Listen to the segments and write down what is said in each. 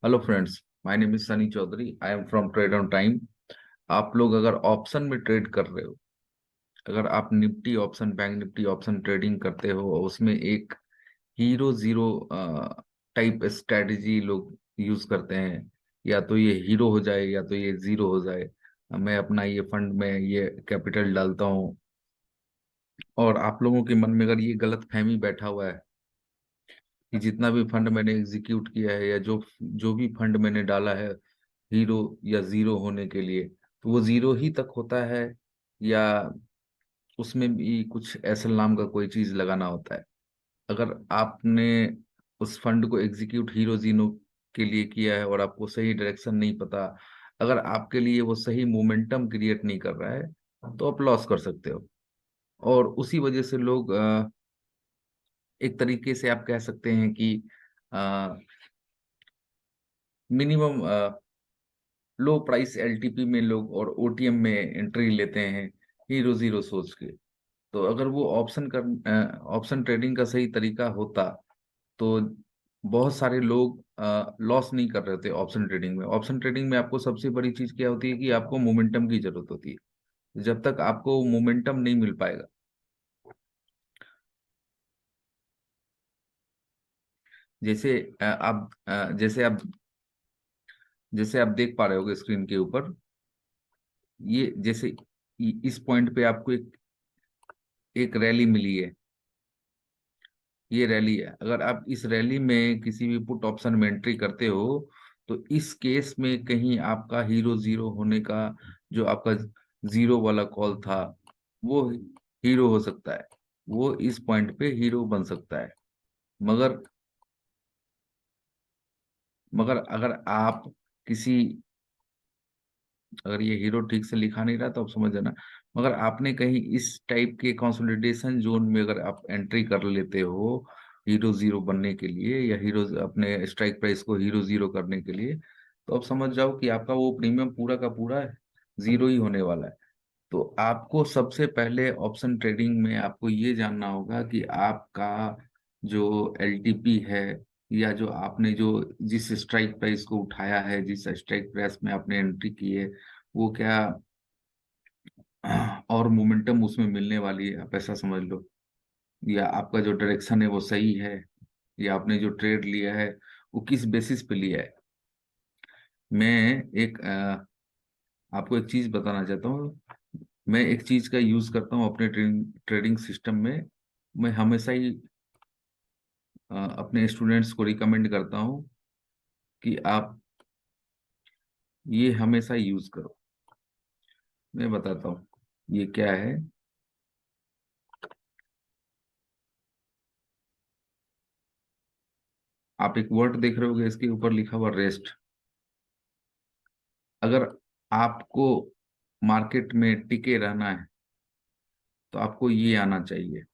Hello friends, my name is Sunny Chaudhary. I am from Trade On Time. आप लोग अगर option में ट्रेड कर रहे हो, अगर आप Nifty option, bank Nifty option trading करते हो, उसमें एक हीरो जीरो टाइप स्ट्रेटजी लोग यूज करते हैं। या तो ये हीरो हो जाए या तो ये जीरो हो जाए। मैं अपना ये फंड में ये कैपिटल डालता हूँ, और आप लोगों के मन में अगर ये गलत फहमी बैठा हुआ है कि जितना भी फंड मैंने एग्जीक्यूट किया है या जो जो भी फंड मैंने डाला है हीरो या जीरो होने के लिए, तो वो जीरो ही तक होता है, या उसमें भी कुछ एसल नाम का कोई चीज लगाना होता है। अगर आपने उस फंड को एग्जीक्यूट हीरो जीरो के लिए किया है और आपको सही डायरेक्शन नहीं पता, अगर आपके लिए वो सही मोमेंटम क्रिएट नहीं कर रहा है, तो आप लॉस कर सकते हो। और उसी वजह से लोग एक तरीके से आप कह सकते हैं कि मिनिमम लो प्राइस एलटीपी में लोग और ओटीएम में एंट्री लेते हैं हीरो जीरो सोच के। तो अगर वो ऑप्शन ट्रेडिंग का सही तरीका होता, तो बहुत सारे लोग लॉस नहीं कर रहे थे ऑप्शन ट्रेडिंग में। ऑप्शन ट्रेडिंग में आपको सबसे बड़ी चीज क्या होती है कि आपको मोमेंटम की जरूरत होती है। जब तक आपको मोमेंटम नहीं मिल पाएगा, जैसे जैसे आप देख पा रहे होगे स्क्रीन के ऊपर, ये जैसे इस पॉइंट पे आपको एक रैली मिली है। ये रैली है, अगर आप इस रैली में किसी भी पुट ऑप्शन में एंट्री करते हो, तो इस केस में कहीं आपका हीरो जीरो होने का, जो आपका जीरो वाला कॉल था, वो हीरो हो सकता है। वो इस पॉइंट पे हीरो बन सकता है। मगर मगर अगर आप किसी, अगर ये हीरो ठीक से लिखा नहीं रहा तो आप समझ जाना। मगर आपने कहीं इस टाइप के कंसोलिडेशन जोन में अगर आप एंट्री कर लेते हो हीरो जीरो बनने के लिए, या हीरो अपने स्ट्राइक प्राइस को हीरो जीरो करने के लिए, तो आप समझ जाओ कि आपका वो प्रीमियम पूरा का पूरा जीरो ही होने वाला है। तो आपको सबसे पहले ऑप्शन ट्रेडिंग में आपको ये जानना होगा कि आपका जो एलटीपी है, या जो आपने जो जिस स्ट्राइक प्राइस को उठाया है, जिस स्ट्राइक प्राइस में आपने एंट्री की है, वो क्या और मोमेंटम उसमें मिलने वाली है, आप ऐसा समझ लो। या आपका जो डायरेक्शन है वो सही है, या आपने जो ट्रेड लिया है वो किस बेसिस पे लिया है। मैं एक आपको एक चीज बताना चाहता हूँ। मैं एक चीज का यूज करता हूँ अपने ट्रेडिंग सिस्टम में। मैं हमेशा ही अपने स्टूडेंट्स को रिकमेंड करता हूँ कि आप ये हमेशा यूज करो। मैं बताता हूँ ये क्या है। आप एक वर्ड देख रहे होगे, इसके ऊपर लिखा हुआ रेस्ट। अगर आपको मार्केट में टिके रहना है, तो आपको ये आना चाहिए।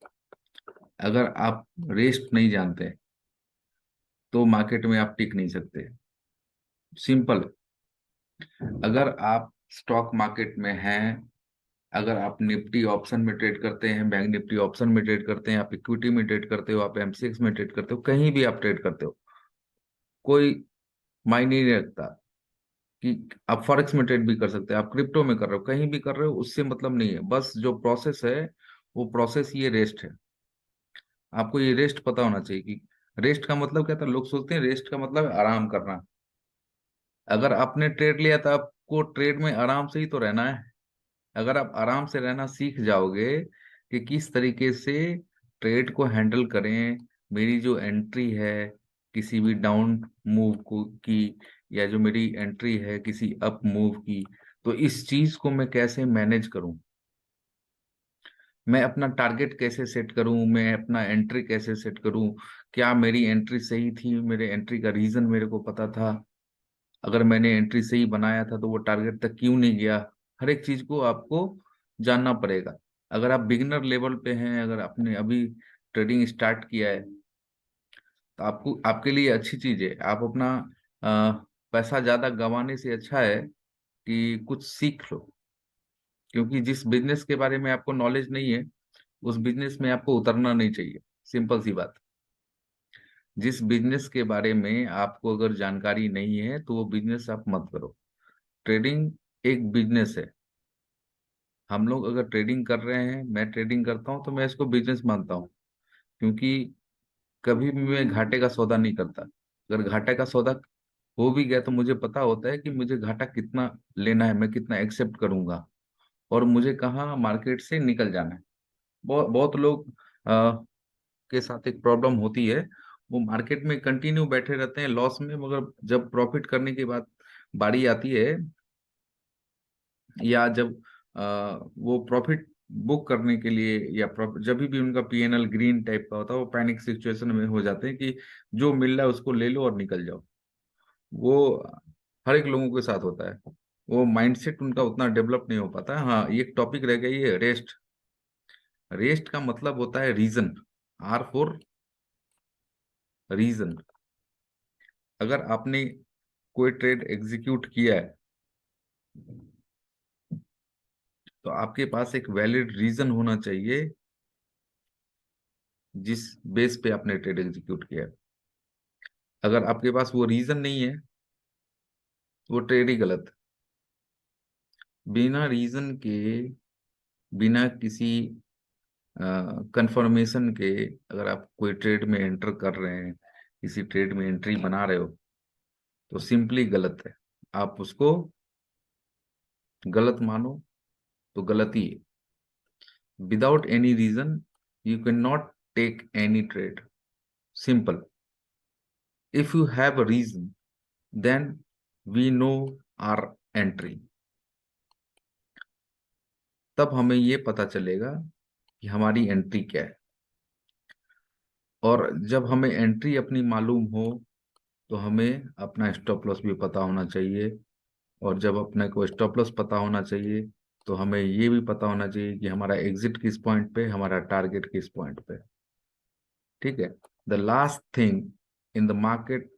अगर आप रेस्ट नहीं जानते, तो मार्केट में आप टिक नहीं सकते। सिंपल। अगर आप स्टॉक मार्केट में हैं, अगर आप निफ्टी ऑप्शन में ट्रेड करते हैं, बैंक निफ्टी ऑप्शन में ट्रेड करते हैं, आप इक्विटी में ट्रेड करते हो, आप एमसीएक्स में ट्रेड करते हो, कहीं भी आप ट्रेड करते हो, कोई मायने नहीं रखता कि आप फॉरेक्स में ट्रेड भी कर सकते हैं, आप क्रिप्टो में कर रहे हो, कहीं भी कर रहे हो, उससे मतलब नहीं है। बस जो प्रोसेस है, वो प्रोसेस ये रेस्ट है। आपको ये रेस्ट पता होना चाहिए कि रेस्ट का मतलब क्या था। लोग सोचते हैं रेस्ट का मतलब है आराम करना। अगर आपने ट्रेड लिया तो आपको ट्रेड में आराम से ही तो रहना है। अगर आप आराम से रहना सीख जाओगे कि किस तरीके से ट्रेड को हैंडल करें, मेरी जो एंट्री है किसी भी डाउन मूव को की, या जो मेरी एंट्री है किसी अप मूव की, तो इस चीज को मैं कैसे मैनेज करूं, मैं अपना टारगेट कैसे सेट करूं, मैं अपना एंट्री कैसे सेट करूं, क्या मेरी एंट्री सही थी, मेरे एंट्री का रीजन मेरे को पता था, अगर मैंने एंट्री सही बनाया था तो वो टारगेट तक क्यों नहीं गया। हर एक चीज को आपको जानना पड़ेगा। अगर आप बिगिनर लेवल पे हैं, अगर आपने अभी ट्रेडिंग स्टार्ट किया है, तो आपको आपके लिए अच्छी चीज है। आप अपना पैसा ज्यादा गंवाने से अच्छा है कि कुछ सीख लो। क्योंकि जिस बिजनेस के बारे में आपको नॉलेज नहीं है, उस बिजनेस में आपको उतरना नहीं चाहिए। सिंपल सी बात। जिस बिजनेस के बारे में आपको अगर जानकारी नहीं है तो वो बिजनेस आप मत करो। ट्रेडिंग एक बिजनेस है। हम लोग अगर ट्रेडिंग कर रहे हैं, मैं ट्रेडिंग करता हूँ तो मैं इसको बिजनेस मानता हूँ, क्योंकि कभी भी मैं घाटे का सौदा नहीं करता। अगर घाटे का सौदा हो भी गया तो मुझे पता होता है कि मुझे घाटा कितना लेना है, मैं कितना एक्सेप्ट करूंगा और मुझे कहाँ मार्केट से निकल जाना है। बहुत बहुत लोग के साथ एक प्रॉब्लम होती है, वो मार्केट में कंटिन्यू बैठे रहते हैं लॉस में, मगर जब प्रॉफिट करने की बात बारी आती है, या जब वो प्रॉफिट बुक करने के लिए या जब भी उनका पीएनएल ग्रीन टाइप का होता है, वो पैनिक सिचुएशन में हो जाते हैं कि जो मिल रहा है उसको ले लो और निकल जाओ। वो हर एक लोगों के साथ होता है। वो माइंडसेट उनका उतना डेवलप नहीं हो पाता है। हाँ, एक टॉपिक रह गई है रेस्ट। रेस्ट का मतलब होता है रीजन। Are for reason. अगर आपने कोई ट्रेड एग्जीक्यूट किया है तो आपके पास एक वैलिड रीजन होना चाहिए जिस बेस पे आपने ट्रेड एग्जीक्यूट किया है। अगर आपके पास वो रीजन नहीं है तो वो ट्रेड ही गलत है। बिना रीजन के, बिना किसी कंफर्मेशन के अगर आप कोई ट्रेड में एंटर कर रहे हैं, किसी ट्रेड में एंट्री बना रहे हो, तो सिंपली गलत है। आप उसको गलत मानो तो गलत ही है। Without any reason you can not take any trade. Simple. If you have a reason then we know our entry. तब हमें ये पता चलेगा कि हमारी एंट्री क्या है। और जब हमें एंट्री अपनी मालूम हो तो हमें अपना स्टॉप लॉस भी पता होना चाहिए। और जब अपने को स्टॉप लॉस पता होना चाहिए तो हमें ये भी पता होना चाहिए कि हमारा एग्जिट किस पॉइंट पे, हमारा टारगेट किस पॉइंट पे। ठीक है। The last thing in the market,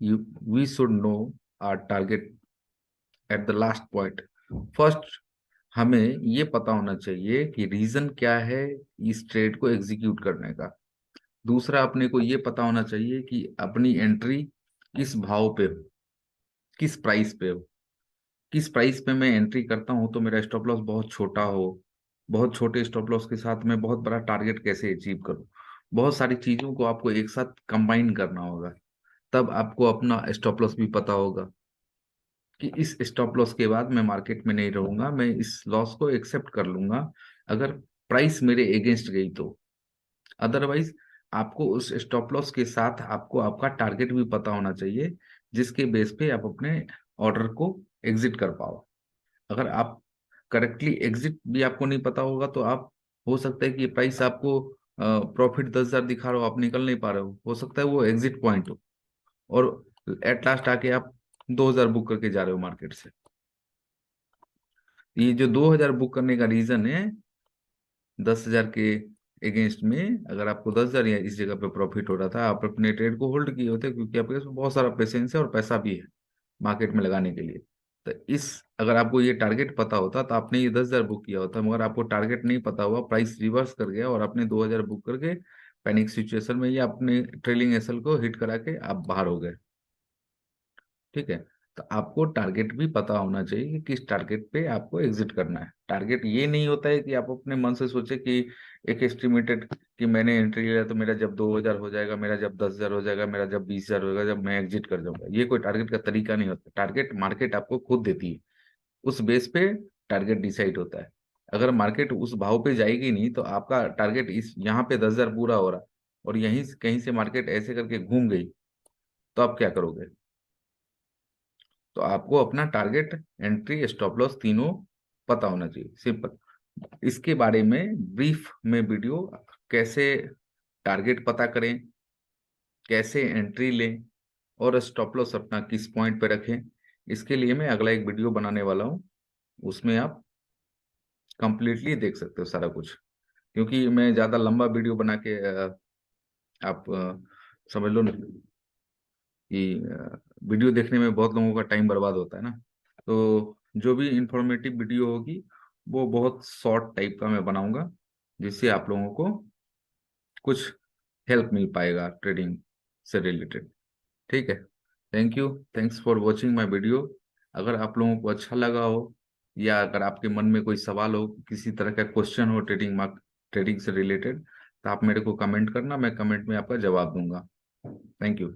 you we should know our target at the last point. First, हमें ये पता होना चाहिए कि रीजन क्या है इस ट्रेड को एग्जीक्यूट करने का। दूसरा, अपने को ये पता होना चाहिए कि अपनी एंट्री किस भाव पे हो, किस प्राइस पे हो। किस प्राइस पे मैं एंट्री करता हूं तो मेरा स्टॉप लॉस बहुत छोटा हो। बहुत छोटे स्टॉप लॉस के साथ मैं बहुत बड़ा टारगेट कैसे अचीव करूं। बहुत सारी चीजों को आपको एक साथ कंबाइन करना होगा। तब आपको अपना स्टॉप लॉस भी पता होगा कि इस स्टॉप लॉस के बाद मैं मार्केट में नहीं रहूंगा, मैं इस लॉस को एक्सेप्ट कर लूंगा अगर प्राइस मेरे एगेंस्ट गई तो। अदरवाइज आपको उस स्टॉप लॉस के साथ आपको आपका टारगेट भी पता होना चाहिए, जिसके बेस पे आप अपने ऑर्डर को एग्जिट कर पाओ। अगर आप करेक्टली एग्जिट भी आपको नहीं पता होगा तो आप, हो सकता है कि प्राइस आपको प्रॉफिट 10,000 दिखा रहा हो, आप निकल नहीं पा रहे हो सकता है वो एग्जिट पॉइंट हो, और एट लास्ट आके आप 2,000 बुक करके जा रहे हो मार्केट से। ये जो 2,000 बुक करने का रीजन है, 10,000 के अगेंस्ट में अगर आपको 10,000 या इस जगह पे प्रॉफिट हो रहा था, आप अपने ट्रेड को होल्ड किए होते क्योंकि आपके पास बहुत सारा पेशेंस है और पैसा भी है मार्केट में लगाने के लिए। तो इस, अगर आपको ये टारगेट पता होता तो आपने ये 10,000 बुक किया होता, मगर आपको टारगेट नहीं पता हुआ, प्राइस रिवर्स कर गया और आपने 2,000 बुक करके पैनिक सिचुएशन में या अपने ट्रेलिंग एसएल को हिट करा के आप बाहर हो गए। ठीक है। तो आपको टारगेट भी पता होना चाहिए कि किस टारगेट पे आपको एग्जिट करना है। टारगेट ये नहीं होता है कि आप अपने मन से सोचे कि एक एस्टिमेटेड कि मैंने एंट्री लिया तो मेरा जब 2,000 हो जाएगा, मेरा जब 10,000 हो जाएगा, मेरा जब 20,000 होगा, जब मैं एग्जिट कर जाऊंगा। ये कोई टारगेट का तरीका नहीं होता। टारगेट मार्केट आपको खुद देती है, उस बेस पे टारगेट डिसाइड होता है। अगर मार्केट उस भाव पे जाएगी नहीं तो आपका टारगेट इस यहाँ पे 10,000 पूरा हो रहा और यहीं से कहीं से मार्केट ऐसे करके घूम गई, तो आप क्या करोगे। तो आपको अपना टारगेट, एंट्री, स्टॉप लॉस तीनों पता होना चाहिए। सिंपल। इसके बारे में ब्रीफ में वीडियो, कैसे टारगेट पता करें, कैसे एंट्री लें और स्टॉप लॉस अपना किस पॉइंट पे रखें, इसके लिए मैं अगला एक वीडियो बनाने वाला हूं। उसमें आप कंप्लीटली देख सकते हो सारा कुछ, क्योंकि मैं ज्यादा लंबा वीडियो बना के आप समझ लो ना कि वीडियो देखने में बहुत लोगों का टाइम बर्बाद होता है ना। तो जो भी इंफॉर्मेटिव वीडियो होगी वो बहुत शॉर्ट टाइप का मैं बनाऊंगा, जिससे आप लोगों को कुछ हेल्प मिल पाएगा ट्रेडिंग से रिलेटेड। ठीक है, thank you, thanks for watching my video. अगर आप लोगों को अच्छा लगा हो, या अगर आपके मन में कोई सवाल हो, किसी तरह का क्वेश्चन हो ट्रेडिंग से रिलेटेड, तो आप मेरे को कमेंट करना, मैं कमेंट में आपका जवाब दूंगा। Thank you.